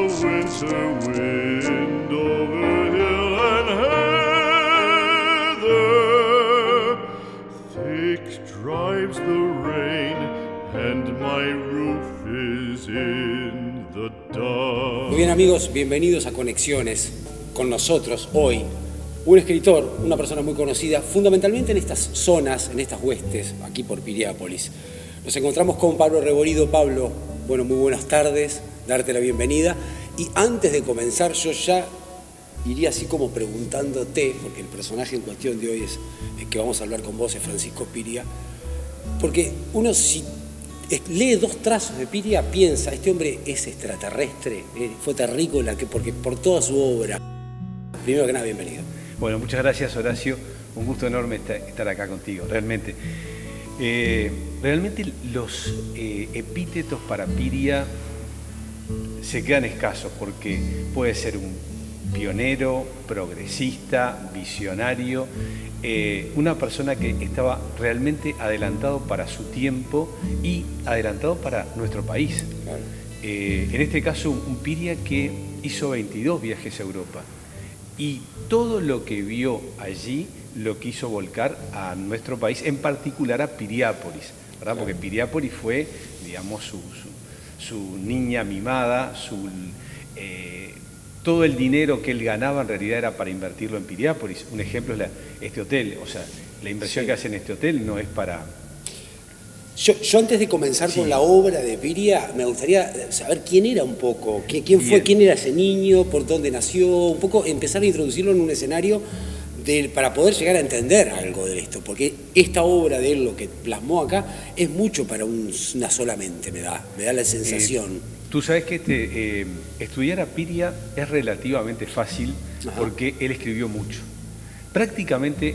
winter wind over hill and heather. Thick drives the rain, and my roof is in the dark. Muy bien, amigos, bienvenidos a Conexiones. Con nosotros hoy un escritor, una persona muy conocida, fundamentalmente en estas zonas, en estas huestes, aquí por Piriápolis. Nos encontramos con Pablo Reborido. Pablo, bueno, muy buenas tardes, darte la bienvenida. Y antes de comenzar, yo ya iría así como preguntándote, porque el personaje en cuestión de hoy es el que vamos a hablar con vos, es Francisco Piria, porque uno si lee dos trazos de Piria piensa, este hombre es extraterrestre, fue terrícola, porque por toda su obra. Primero que nada, bienvenido. Bueno, muchas gracias, Horacio. Un gusto enorme estar acá contigo, realmente. Realmente los epítetos para Piria se quedan escasos porque puede ser un pionero, progresista, visionario, una persona que estaba realmente adelantado para su tiempo y adelantado para nuestro país. Claro. En este caso, un Piria que hizo 22 viajes a Europa y todo lo que vio allí lo quiso volcar a nuestro país, en particular a Piriápolis, ¿verdad? Porque Piriápolis fue, digamos, su niña mimada, todo el dinero que él ganaba en realidad era para invertirlo en Piriápolis. Un ejemplo es este hotel, o sea, la inversión que hace en este hotel no es para... Yo antes de comenzar con la obra de Piria, me gustaría saber quién era un poco, quién fue, quién era ese niño, por dónde nació, un poco empezar a introducirlo en un escenario para poder llegar a entender algo de esto, porque esta obra de él, lo que plasmó acá, es mucho para una sola mente, me da la sensación. Tú sabes que estudiar a Piria es relativamente fácil. Ajá. Porque él escribió mucho. Prácticamente,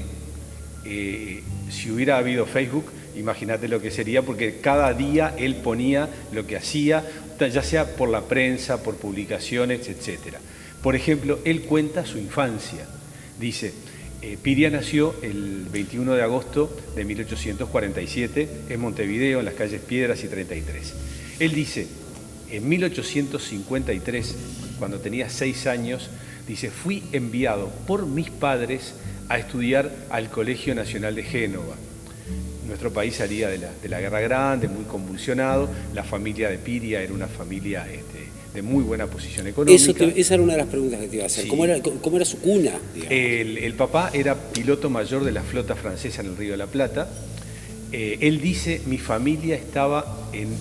si hubiera habido Facebook, imagínate lo que sería, porque cada día él ponía lo que hacía, ya sea por la prensa, por publicaciones, etc. Por ejemplo, él cuenta su infancia. Dice, Piria nació el 21 de agosto de 1847 en Montevideo, en las calles Piedras y 33. Él dice, en 1853, cuando tenía 6 años, dice, fui enviado por mis padres a estudiar al Colegio Nacional de Génova. Nuestro país salía de la Guerra Grande, muy convulsionado. La familia de Piria era una familia de muy buena posición económica. Esa era una de las preguntas que te iba a hacer. Sí. ¿Cómo era su cuna? El papá era piloto mayor de la flota francesa en el Río de la Plata. Él dice, mi familia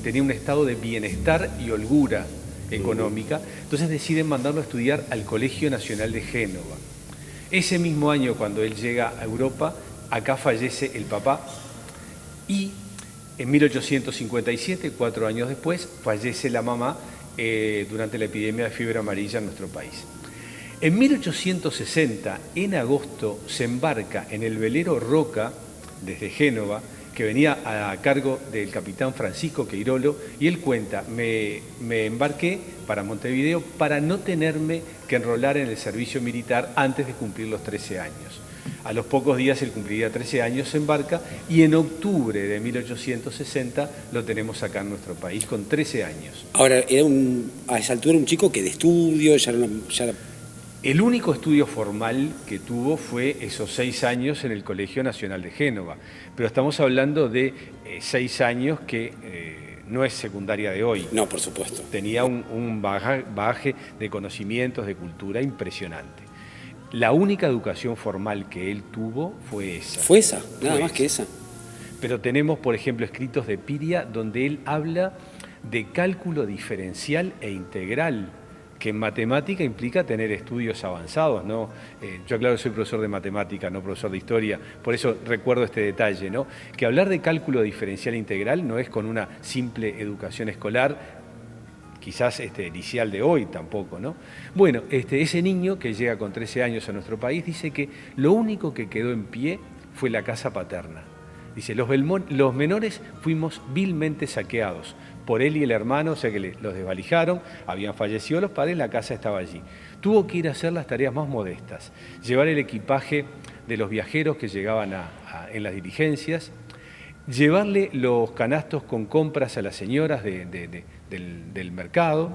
tenía un estado de bienestar y holgura económica, entonces deciden mandarlo a estudiar al Colegio Nacional de Génova. Ese mismo año, cuando él llega a Europa, acá fallece el papá y en 1857, 4 años después, fallece la mamá durante la epidemia de fiebre amarilla en nuestro país. En 1860, en agosto, se embarca en el velero Roca, desde Génova, que venía a cargo del capitán Francisco Queirolo, y él cuenta, me embarqué para Montevideo para no tenerme que enrolar en el servicio militar antes de cumplir los 13 años. A los pocos días él cumpliría 13 años, se embarca, y en octubre de 1860 lo tenemos acá en nuestro país, con 13 años. Ahora, a esa altura un chico que de estudio, El único estudio formal que tuvo fue esos 6 años en el Colegio Nacional de Génova, pero estamos hablando de 6 años que no es secundaria de hoy. No, por supuesto. Tenía un bagaje de conocimientos, de cultura impresionante. La única educación formal que él tuvo fue esa. ¿Fue esa? Nada más que esa. Pero tenemos, por ejemplo, escritos de Piria donde él habla de cálculo diferencial e integral, que en matemática implica tener estudios avanzados, ¿no? Yo, claro, soy profesor de matemática, no profesor de historia, por eso recuerdo este detalle, ¿no? Que hablar de cálculo diferencial integral no es con una simple educación escolar, quizás liceal de hoy tampoco, ¿no? Bueno, ese niño que llega con 13 años a nuestro país dice que lo único que quedó en pie fue la casa paterna. Dice, los menores fuimos vilmente saqueados por él y el hermano, o sea que los desvalijaron, habían fallecido los padres, la casa estaba allí. Tuvo que ir a hacer las tareas más modestas, llevar el equipaje de los viajeros que llegaban en las diligencias, llevarle los canastos con compras a las señoras del mercado,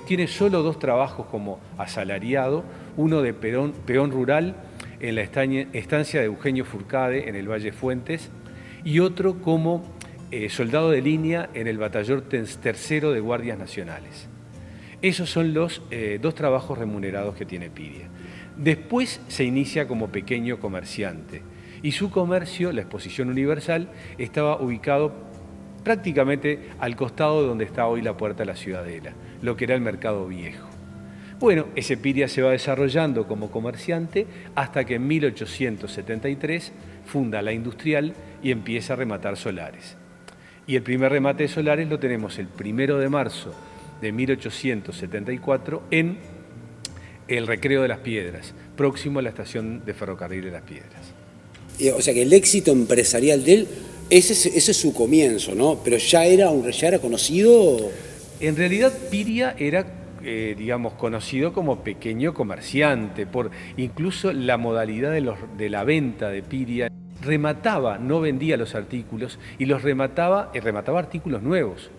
Tiene solo 2 trabajos como asalariado, uno de peón rural en la estancia de Eugenio Furcade en el Valle Fuentes y otro como soldado de línea en el batallón tercero de Guardias Nacionales. Esos son los 2 trabajos remunerados que tiene Piria. Después se inicia como pequeño comerciante y su comercio, la Exposición Universal, estaba ubicado prácticamente al costado de donde está hoy la Puerta de la Ciudadela, lo que era el Mercado Viejo. Bueno, ese Piria se va desarrollando como comerciante hasta que en 1873 funda la Industrial y empieza a rematar solares. Y el primer remate de solares lo tenemos el 1 de marzo de 1874 en el Recreo de las Piedras, próximo a la estación de ferrocarril de Las Piedras. O sea que el éxito empresarial de él, ese es su comienzo, ¿no? Pero ya era conocido. En realidad Piria era, digamos, conocido como pequeño comerciante, por incluso la modalidad de la venta de Piria. Remataba, no vendía los artículos y los remataba artículos nuevos.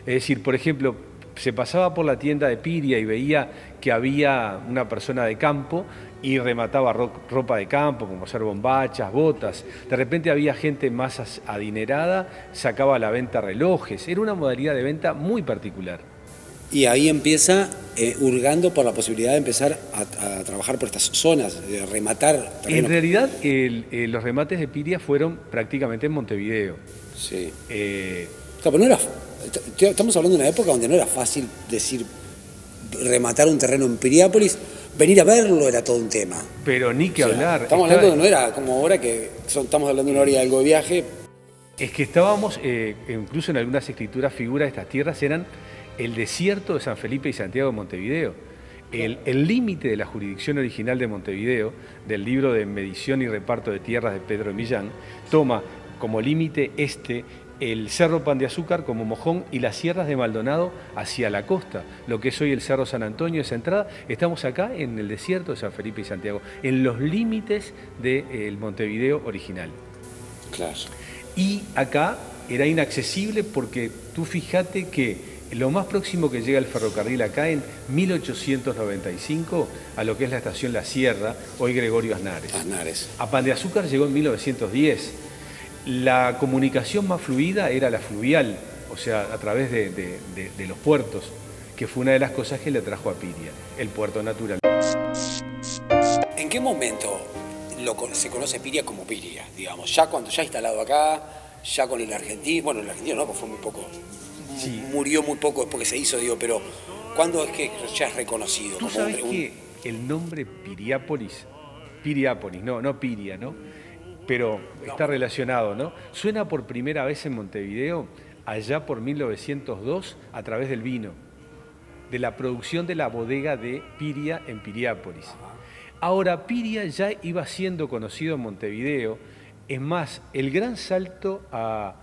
Es decir, por ejemplo, se pasaba por la tienda de Piria y veía que había una persona de campo y remataba ropa de campo, como ser bombachas, botas. De repente había gente más adinerada, sacaba a la venta relojes. Era una modalidad de venta muy particular. Y ahí empieza hurgando por la posibilidad de empezar a trabajar por estas zonas, de rematar terreno. En realidad, los remates de Piria fueron prácticamente en Montevideo. Sí. Claro, pero estamos hablando de una época donde no era fácil decir rematar un terreno en Piriápolis. Venir a verlo era todo un tema. Pero ni que hablar. Estamos hablando, no era como ahora que estamos hablando de una hora y algo de viaje. Es que estábamos, incluso en algunas escrituras figuras de estas tierras eran el desierto de San Felipe y Santiago de Montevideo. El límite de la jurisdicción original de Montevideo, del libro de medición y reparto de tierras de Pedro de Millán, toma como límite el Cerro Pan de Azúcar como mojón y las sierras de Maldonado hacia la costa, lo que es hoy el Cerro San Antonio, esa entrada. Estamos acá en el desierto de San Felipe y Santiago, en los límites del Montevideo original. Claro. Y acá era inaccesible porque tú fíjate que lo más próximo que llega el ferrocarril acá en 1895 a lo que es la estación La Sierra, hoy Gregorio Aznares. A Pan de Azúcar llegó en 1910. La comunicación más fluida era la fluvial, o sea, a través de los puertos, que fue una de las cosas que le trajo a Piria, el puerto natural. ¿En qué momento se conoce Piria como Piria, digamos? Ya cuando ya instalado acá, ya con el argentino, bueno, el argentino no, pues fue muy poco, sí. Murió muy poco después que se hizo, pero ¿cuándo es que ya es reconocido? ¿Tú sabes que el nombre Piriápolis, no Piria, ¿no? Pero está relacionado, ¿no? Suena por primera vez en Montevideo allá por 1902 a través del vino, de la producción de la bodega de Piria en Piriápolis. Ahora, Piria ya iba siendo conocido en Montevideo. Es más, el gran salto a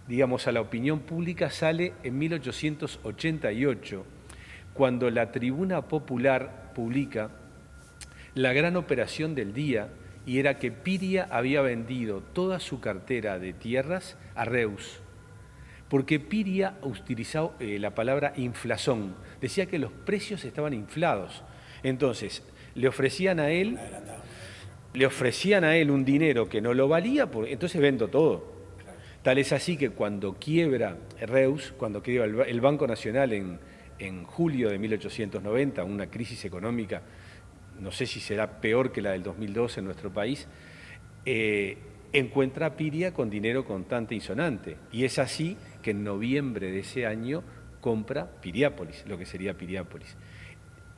la opinión pública sale en 1888, cuando la Tribuna Popular publica la gran operación del día, y era que Piria había vendido toda su cartera de tierras a Reus, porque Piria utilizaba la palabra inflazón, decía que los precios estaban inflados. Entonces, le ofrecían a él un dinero que no lo valía, entonces vendo todo. Tal es así que cuando quiebra Reus, cuando quiebra el Banco Nacional en julio de 1890, una crisis económica, no sé si será peor que la del 2012 en nuestro país, encuentra a Piria con dinero contante y sonante. Y es así que en noviembre de ese año compra Piriápolis, lo que sería Piriápolis.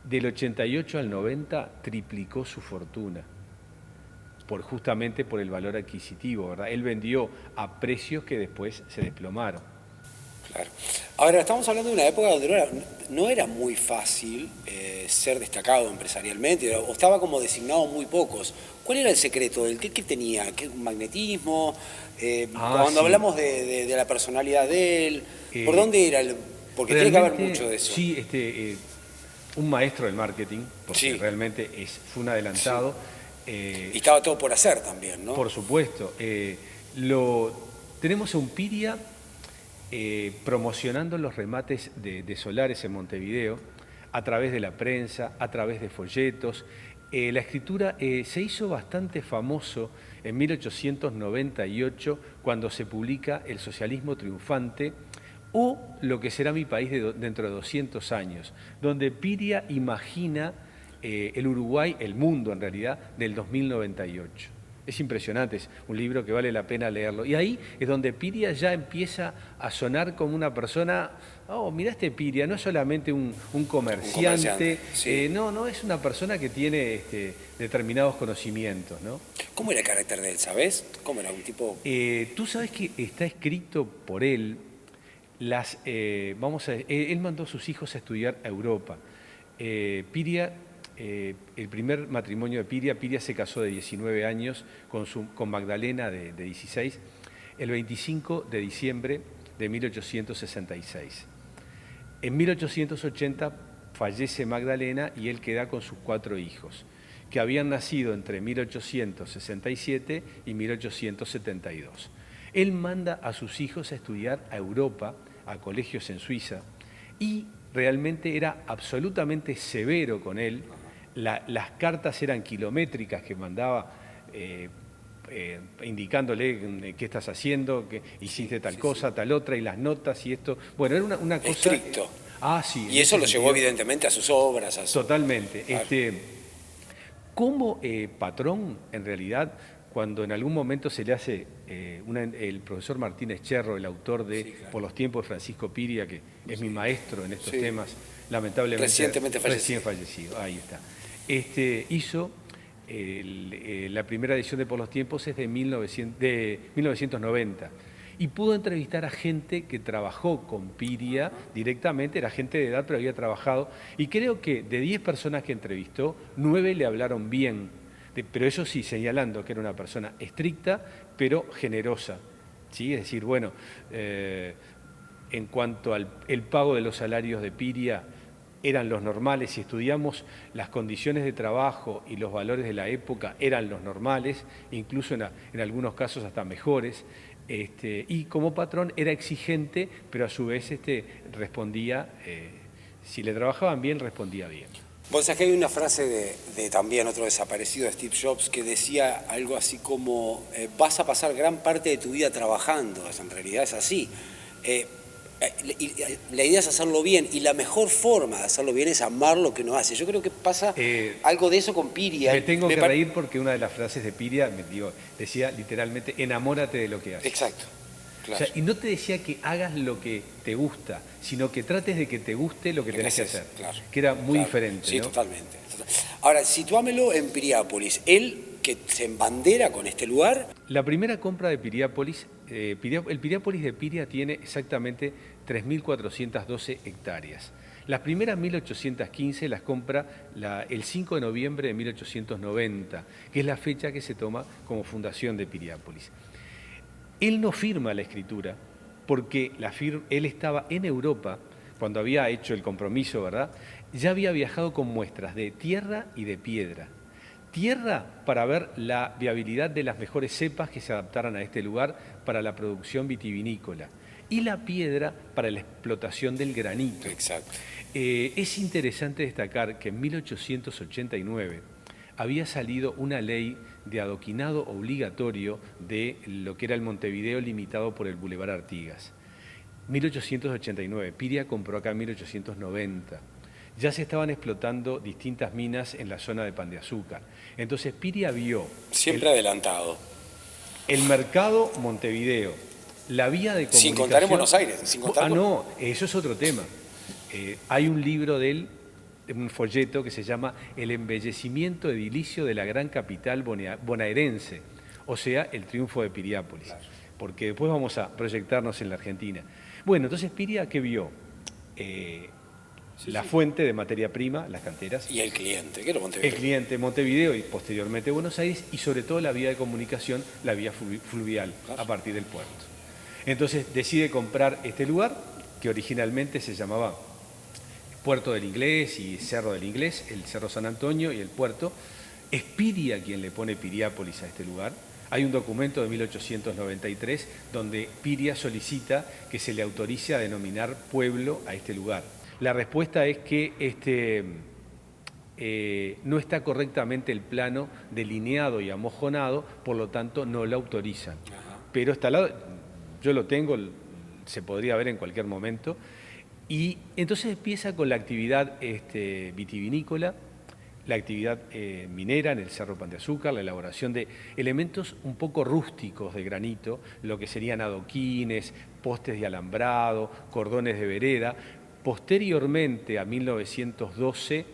Del 88 al 90 triplicó su fortuna, justamente por el valor adquisitivo, ¿verdad? Él vendió a precios que después se desplomaron. Claro. Ahora, estamos hablando de una época donde no era muy fácil ser destacado empresarialmente, o estaba como designado muy pocos. ¿Cuál era el secreto? ¿Qué tenía? ¿Qué magnetismo? Cuando hablamos de la personalidad de él, ¿por dónde era? Porque tiene que haber mucho de eso. Sí, un maestro del marketing, porque realmente fue un adelantado. Sí. Y estaba todo por hacer también, ¿no? Por supuesto. Tenemos a un Piria promocionando los remates de solares en Montevideo a través de la prensa, a través de folletos. La escritura se hizo bastante famoso en 1898 cuando se publica El socialismo triunfante o Lo que será mi país dentro de 200 años, donde Piria imagina el Uruguay, el mundo en realidad, del 2098. Es impresionante, es un libro que vale la pena leerlo. Y ahí es donde Piria ya empieza a sonar como una persona, oh, mirá este Piria, no es solamente un comerciante, sí. no, es una persona que tiene determinados conocimientos, ¿no? ¿Cómo era el carácter de él, sabes? ¿Cómo era un tipo? Tú sabes que está escrito por él, él mandó a sus hijos a estudiar a Europa. Piria... el primer matrimonio de Piria se casó de 19 años con Magdalena de 16, el 25 de diciembre de 1866. En 1880 fallece Magdalena y él queda con sus 4 hijos, que habían nacido entre 1867 y 1872. Él manda a sus hijos a estudiar a Europa, a colegios en Suiza, y realmente era absolutamente severo con él. Las cartas eran kilométricas que mandaba indicándole qué estás haciendo, que hiciste tal cosa, tal otra, y las notas y esto. Bueno, era una cosa... Estricto. Sí. Y eso lo llevó evidentemente a sus obras. Totalmente. Claro. Como patrón, en realidad, cuando en algún momento se le hace, el profesor Martínez Cherro, el autor de Claro. Por los tiempos de Francisco Piria, que es mi maestro en estos temas, lamentablemente Recientemente recién fallecido, ahí está. Hizo la primera edición de Por los tiempos es de 1990 y pudo entrevistar a gente que trabajó con Piria directamente, era gente de edad pero había trabajado, y creo que de 10 personas que entrevistó, 9 le hablaron bien, pero eso sí, señalando que era una persona estricta pero generosa, ¿sí? Es decir, bueno, en cuanto al pago de los salarios de Piria, eran los normales. Si estudiamos las condiciones de trabajo y los valores de la época, eran los normales, incluso en algunos casos hasta mejores. Y como patrón era exigente, pero a su vez respondía, si le trabajaban bien, respondía bien. Vos sabés que hay una frase de también otro desaparecido, de Steve Jobs, que decía algo así como, vas a pasar gran parte de tu vida trabajando. En realidad es así. La idea es hacerlo bien, y la mejor forma de hacerlo bien es amar lo que uno hace. Yo creo que pasa algo de eso con Piria. Me tengo que reír porque una de las frases de Piria decía literalmente, enamórate de lo que haces. Exacto. Claro. O sea, y no te decía que hagas lo que te gusta, sino que trates de que te guste lo que tenés que hacer. Claro. Que era muy diferente. Sí, ¿no? totalmente. Ahora, situámelo en Piriápolis. Él, que se embandera con este lugar. La primera compra de Piriápolis, el Piriápolis de Piria tiene exactamente 3.412 hectáreas. Las primeras 1.815 las compra el 5 de noviembre de 1890, que es la fecha que se toma como fundación de Piriápolis. Él no firma la escritura porque él estaba en Europa cuando había hecho el compromiso, ¿verdad? Ya había viajado con muestras de tierra y de piedra. Tierra para ver la viabilidad de las mejores cepas que se adaptaran a este lugar para la producción vitivinícola, y la piedra para la explotación del granito. Exacto. Es interesante destacar que en 1889 había salido una ley de adoquinado obligatorio de lo que era el Montevideo limitado por el Boulevard Artigas. 1889, Piria compró acá en 1890. Ya se estaban explotando distintas minas en la zona de Pan de Azúcar. Entonces Piria vio... Siempre adelantado. El mercado Montevideo, la vía de comunicación... Sin contar en Buenos Aires. Sin contar no, eso es otro tema. Hay un libro de él, un folleto que se llama El embellecimiento edilicio de la gran capital bonaerense, o sea, el triunfo de Piriápolis, claro. Porque después vamos a proyectarnos en la Argentina. Bueno, entonces Piria, ¿qué vio? La fuente de materia prima, las canteras. Y el cliente, que era Montevideo. El cliente, Montevideo y posteriormente Buenos Aires, y sobre todo la vía de comunicación, la vía fluvial, claro. A partir del puerto. Entonces decide comprar este lugar, que originalmente se llamaba Puerto del Inglés y Cerro del Inglés, el Cerro San Antonio y el puerto. Es Piria quien le pone Piriápolis a este lugar. Hay un documento de 1893 donde Piria solicita que se le autorice a denominar pueblo a este lugar. La respuesta es que no está correctamente el plano delineado y amojonado, por lo tanto no lo autorizan. Pero está al lado, yo lo tengo, se podría ver en cualquier momento. Y entonces empieza con la actividad vitivinícola, la actividad minera en el Cerro Pan de Azúcar, la elaboración de elementos un poco rústicos de granito, lo que serían adoquines, postes de alambrado, cordones de vereda. Posteriormente, a 1912,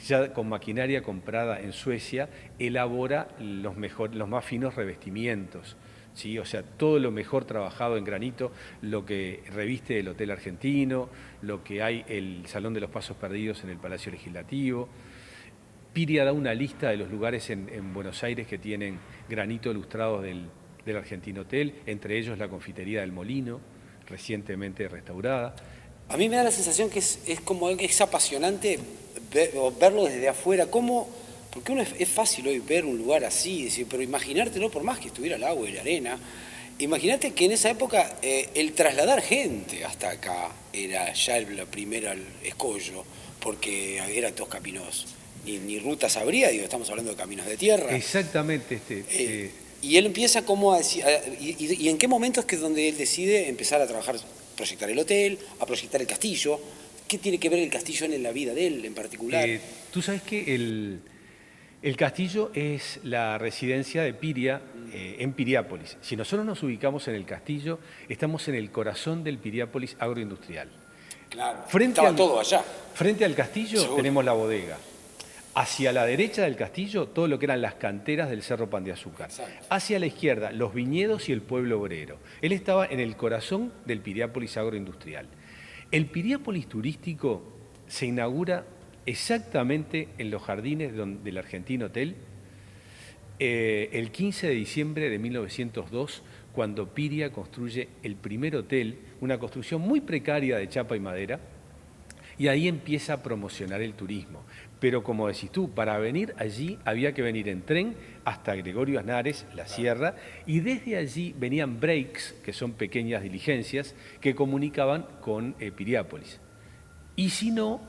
ya con maquinaria comprada en Suecia, elabora los más finos revestimientos. ¿Sí? O sea, todo lo mejor trabajado en granito, lo que reviste el Hotel Argentino, lo que hay el Salón de los Pasos Perdidos en el Palacio Legislativo. Piria da una lista de los lugares en Buenos Aires que tienen granito ilustrado del Argentino Hotel, entre ellos la Confitería del Molino, recientemente restaurada. A mí me da la sensación que es como que es apasionante verlo desde afuera, porque es fácil hoy ver un lugar así, pero imaginártelo, por más que estuviera el agua y la arena, imagínate que en esa época el trasladar gente hasta acá era ya la primera escollo, porque eran todos caminos, ni rutas habría, estamos hablando de caminos de tierra. Exactamente. Y él empieza como a decir, y en qué momento es que donde él decide empezar a trabajar, proyectar el hotel, a proyectar el castillo. ¿Qué tiene que ver el castillo en la vida de él en particular? Tú sabes que el castillo es la residencia de Piria en Piriápolis. Si nosotros nos ubicamos en el castillo, estamos en el corazón del Piriápolis agroindustrial. Claro, estaba todo allá. Frente al castillo Seguro. tenemos la bodega. Hacia la derecha del castillo, todo lo que eran las canteras del Cerro Pan de Azúcar. Exacto. Hacia la izquierda, los viñedos y el pueblo obrero. Él estaba en el corazón del Piriápolis agroindustrial. El Piriápolis turístico se inaugura exactamente en los jardines del Argentino Hotel el 15 de diciembre de 1902, cuando Piria construye el primer hotel, una construcción muy precaria de chapa y madera, y ahí empieza a promocionar el turismo. Pero como decís tú, para venir allí había que venir en tren hasta Gregorio Aznares, la sierra, y desde allí venían breaks, que son pequeñas diligencias, que comunicaban con Piriápolis. Y si no,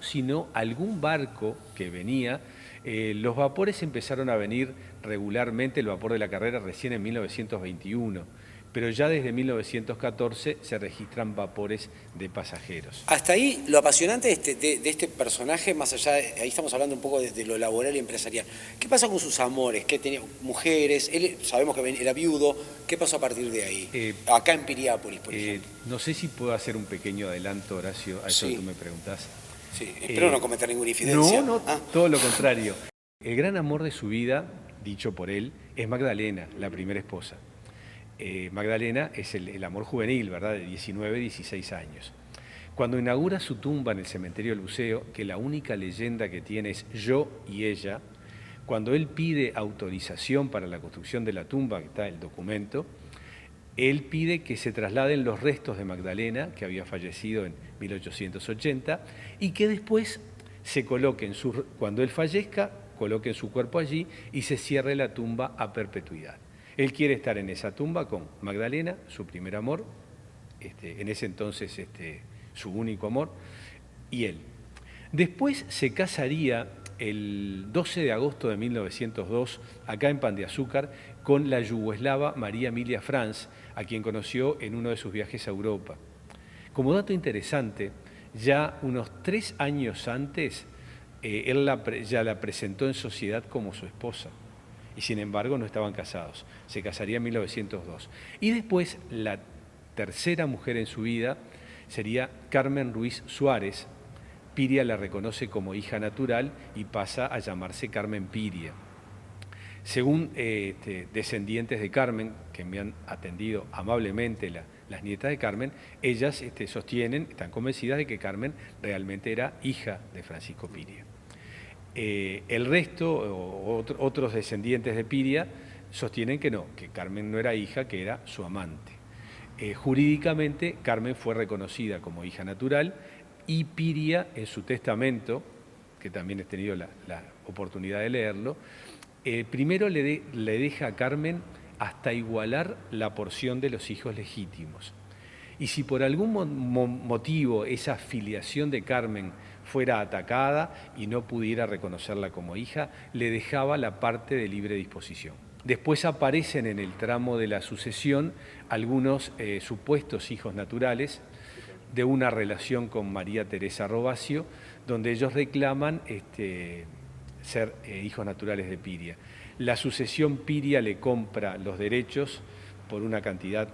algún barco que venía, los vapores empezaron a venir regularmente, el vapor de la Carrera recién en 1921, pero ya desde 1914 se registran vapores de pasajeros. Hasta ahí lo apasionante de este personaje, más allá, ahí estamos hablando un poco de lo laboral y empresarial. ¿Qué pasa con sus amores? ¿Qué tenía? Mujeres, él sabemos que era viudo. ¿Qué pasó a partir de ahí? Acá en Piriápolis, por ejemplo. No sé si puedo hacer un pequeño adelanto, Horacio, a eso Sí. que tú me preguntás. Sí, espero no cometer ninguna infidencia. No, todo lo contrario. El gran amor de su vida, dicho por él, es Magdalena, la primera esposa. Magdalena es el amor juvenil, ¿verdad?, de 19, 16 años. Cuando inaugura su tumba en el cementerio del Buceo, que la única leyenda que tiene es yo y ella, cuando él pide autorización para la construcción de la tumba, que está el documento, él pide que se trasladen los restos de Magdalena, que había fallecido en 1880, y que después se coloquen, cuando él fallezca, coloquen su cuerpo allí y se cierre la tumba a perpetuidad. Él quiere estar en esa tumba con Magdalena, su primer amor, en ese entonces su único amor, y él. Después se casaría el 12 de agosto de 1902, acá en Pan de Azúcar, con la yugoslava María Emilia Franz, a quien conoció en uno de sus viajes a Europa. Como dato interesante, ya unos 3 años antes, él ya la presentó en sociedad como su esposa. Y sin embargo no estaban casados. Se casaría en 1902. Y después la tercera mujer en su vida sería Carmen Ruiz Suárez. Piria la reconoce como hija natural y pasa a llamarse Carmen Piria. Según descendientes de Carmen, que me han atendido amablemente las nietas de Carmen, ellas sostienen, están convencidas de que Carmen realmente era hija de Francisco Piria. El resto, otros descendientes de Piria, sostienen que no, que Carmen no era hija, que era su amante. Jurídicamente, Carmen fue reconocida como hija natural y Piria, en su testamento, que también he tenido la oportunidad de leerlo, primero le deja a Carmen hasta igualar la porción de los hijos legítimos. Y si por algún motivo esa filiación de Carmen fuera atacada y no pudiera reconocerla como hija, le dejaba la parte de libre disposición. Después aparecen en el tramo de la sucesión algunos supuestos hijos naturales de una relación con María Teresa Robacio, donde ellos reclaman ser hijos naturales de Piria. La sucesión Piria le compra los derechos por una cantidad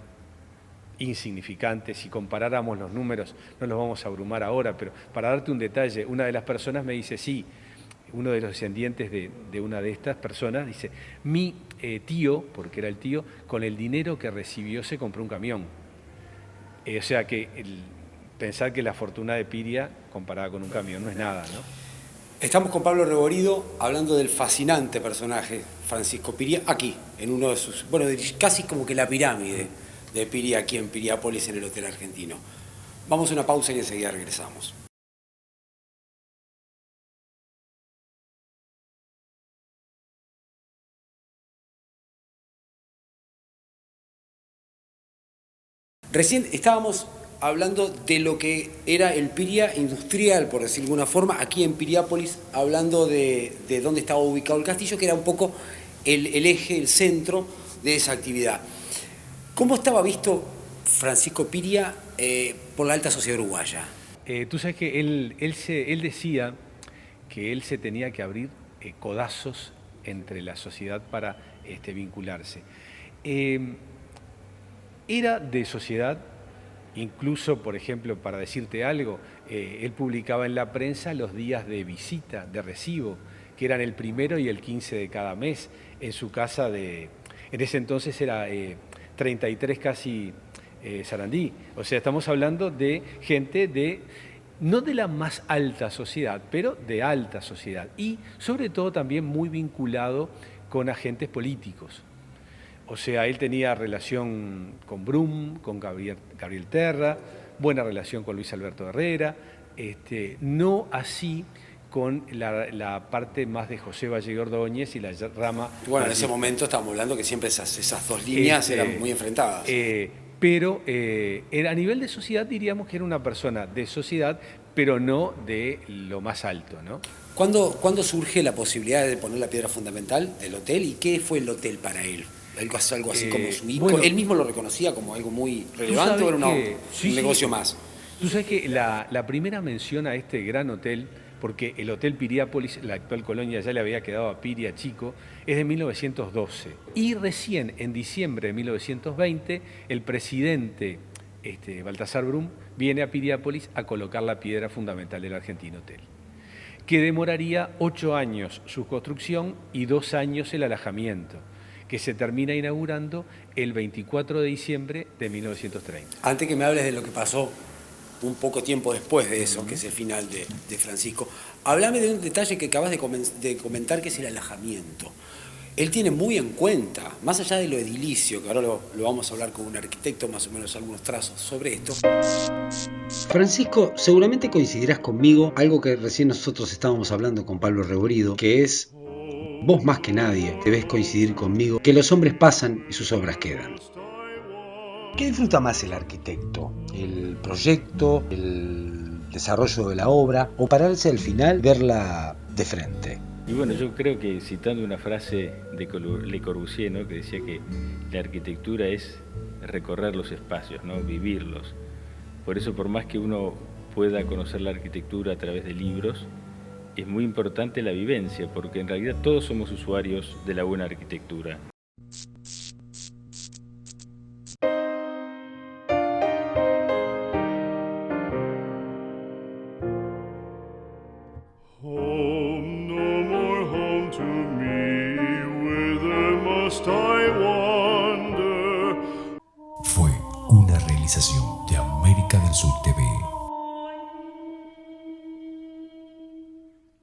insignificante. Si comparáramos los números, no los vamos a abrumar ahora, pero para darte un detalle, una de las personas me dice, sí, uno de los descendientes de una de estas personas, dice, mi tío, porque era el tío, con el dinero que recibió se compró un camión. O sea que pensar que la fortuna de Piria comparada con un camión no es nada, ¿no? Estamos con Pablo Reborido hablando del fascinante personaje Francisco Piria, aquí, en uno de sus, bueno, casi como que la pirámide de Piria aquí en Piriápolis, en el Hotel Argentino. Vamos a una pausa y enseguida regresamos. Recién estábamos hablando de lo que era el Piria industrial, por decir de alguna forma, aquí en Piriápolis, hablando de dónde estaba ubicado el castillo, que era un poco el eje, el centro de esa actividad. ¿Cómo estaba visto Francisco Piria por la alta sociedad uruguaya? Tú sabes que él decía que él se tenía que abrir codazos entre la sociedad para vincularse. Era de sociedad, incluso, por ejemplo, para decirte algo, él publicaba en la prensa los días de visita, de recibo, que eran el 1 y el 15 de cada mes, en su casa en ese entonces era 33 casi Sarandí. O sea, estamos hablando de gente no de la más alta sociedad, pero de alta sociedad. Y sobre todo también muy vinculado con agentes políticos. O sea, él tenía relación con Brum, con Gabriel Terra, buena relación con Luis Alberto Herrera, no así con la parte más de José Valle Ordóñez y la rama... Bueno, en ese momento estábamos hablando que siempre esas dos líneas eran muy enfrentadas. Pero a nivel de sociedad diríamos que era una persona de sociedad, pero no de lo más alto, ¿no? ¿Cuándo surge la posibilidad de poner la piedra fundamental del hotel y qué fue el hotel para él? Algo así como su ícono. Bueno, ¿él mismo lo reconocía como algo muy relevante o era un negocio más? Tú sabes que la primera mención a este gran hotel, porque el Hotel Piriápolis, la actual colonia, ya le había quedado a Piria chico, es de 1912. Y recién, en diciembre de 1920, el presidente Baltasar Brum viene a Piriápolis a colocar la piedra fundamental del Argentino Hotel, que demoraría 8 años su construcción y 2 años el alojamiento, que se termina inaugurando el 24 de diciembre de 1930. Antes que me hables de lo que pasó un poco tiempo después de eso, que es el final de Francisco, háblame de un detalle que acabas de comentar, que es el alojamiento. Él tiene muy en cuenta, más allá de lo edilicio, que ahora lo vamos a hablar con un arquitecto, más o menos algunos trazos sobre esto. Francisco, seguramente coincidirás conmigo, algo que recién nosotros estábamos hablando con Pablo Reborido, que es... Vos más que nadie debes coincidir conmigo que los hombres pasan y sus obras quedan. ¿Qué disfruta más el arquitecto? ¿El proyecto, el desarrollo de la obra o pararse al final, verla de frente? Y bueno, yo creo que citando una frase de Le Corbusier, ¿no?, que decía que la arquitectura es recorrer los espacios, ¿no?, vivirlos. Por eso, por más que uno pueda conocer la arquitectura a través de libros, es muy importante la vivencia, porque en realidad todos somos usuarios de la buena arquitectura. Home, no more home to me, whither must I wander? Fue una realización de América del Sur TV.